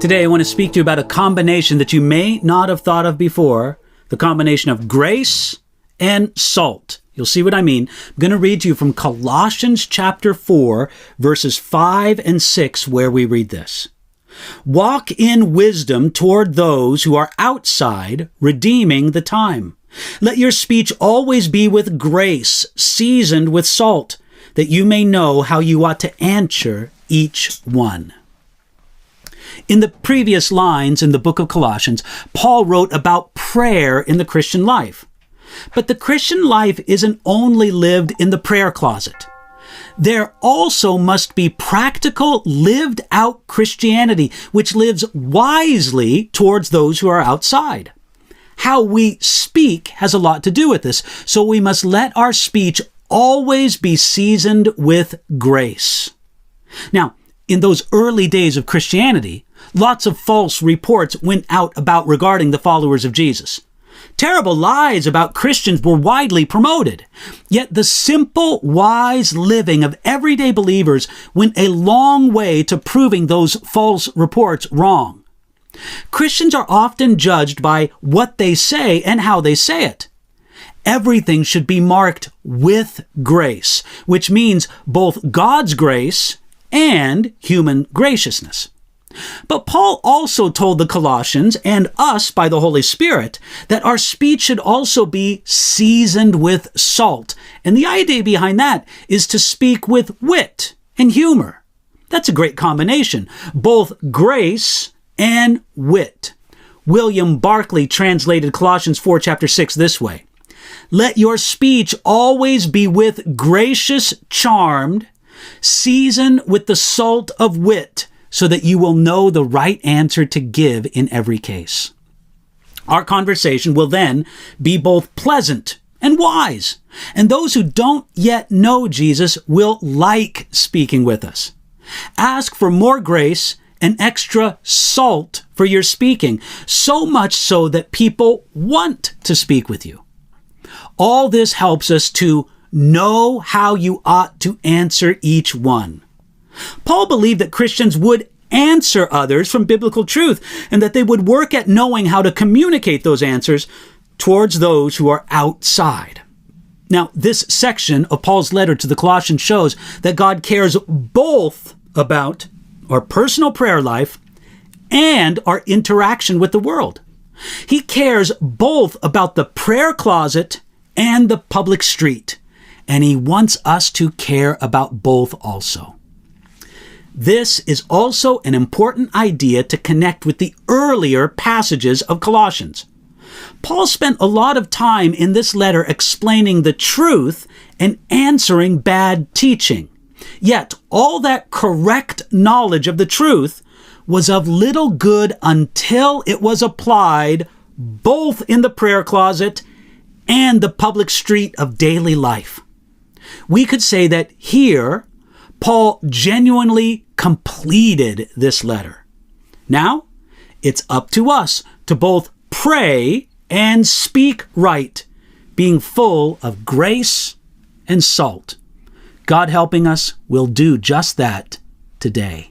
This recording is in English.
Today, I want to speak to you about a combination that you may not have thought of before, the combination of grace and salt. You'll see what I mean. I'm going to read to you from Colossians chapter 4, verses 5 and 6, where we read this. Walk in wisdom toward those who are outside, redeeming the time. Let your speech always be with grace, seasoned with salt, that you may know how you ought to answer each one. In the previous lines in the book of Colossians, Paul wrote about prayer in the Christian life. But the Christian life isn't only lived in the prayer closet. There also must be practical, lived-out Christianity, which lives wisely towards those who are outside. How we speak has a lot to do with this, so we must let our speech always be seasoned with grace. Now, in those early days of Christianity, lots of false reports went out regarding the followers of Jesus. Terrible lies about Christians were widely promoted. Yet the simple, wise living of everyday believers went a long way to proving those false reports wrong. Christians are often judged by what they say and how they say it. Everything should be marked with grace, which means both God's grace and human graciousness. But Paul also told the Colossians and us by the Holy Spirit that our speech should also be seasoned with salt. And the idea behind that is to speak with wit and humor. That's a great combination, both grace and wit. William Barclay translated Colossians 4, chapter 6 this way. Let your speech always be with gracious, charmed, seasoned with the salt of wit, so that you will know the right answer to give in every case. Our conversation will then be both pleasant and wise, and those who don't yet know Jesus will like speaking with us. Ask for more grace and extra salt for your speaking, so much so that people want to speak with you. All this helps us to know how you ought to answer each one. Paul believed that Christians would answer others from biblical truth and that they would work at knowing how to communicate those answers towards those who are outside. Now, this section of Paul's letter to the Colossians shows that God cares both about our personal prayer life and our interaction with the world. He cares both about the prayer closet and the public street, and he wants us to care about both also. This is also an important idea to connect with the earlier passages of Colossians. Paul spent a lot of time in this letter explaining the truth and answering bad teaching. Yet all that correct knowledge of the truth was of little good until it was applied both in the prayer closet and the public street of daily life. We could say that here, Paul genuinely completed this letter. Now, it's up to us to both pray and speak right, being full of grace and salt. God helping us will do just that today.